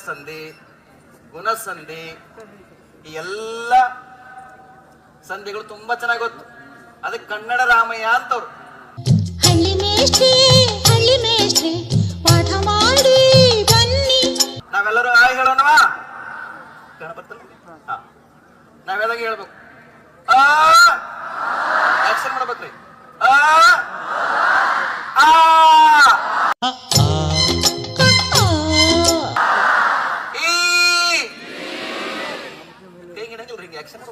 ಸಂಧಿ, ಗುಣಸಂಧಿ, ಈ ಎಲ್ಲ ಸಂಧಿಗಳು ತುಂಬಾ ಚೆನ್ನಾಗಿ ಗೊತ್ತು. ಅದಕ್ಕೆ ಕನ್ನಡ ರಾಮಯ್ಯ ಅಂತವ್ರು. ಹಳ್ಳಿ ಮೇಷ್ಟ್ರೆ ಪಾಠ ಮಾಡಿ ಬನ್ನಿ. ನಾವೆಲ್ಲರೂ ಆಯ್ ಹೇಳೋಣವಾ? ಗಣಪತಿ ನಾವೆಲ್ಲಾಗ ಹೇಳ್ಬೇಕು. ಆಕ್ಷನ್ ಮಾಡ್ಬೇಕ್ರಿ. ಹಿಂಗಿಡಂಗಿಲ್ರಿ, ಹಿಂಗೆ ಆಕ್ಷನ್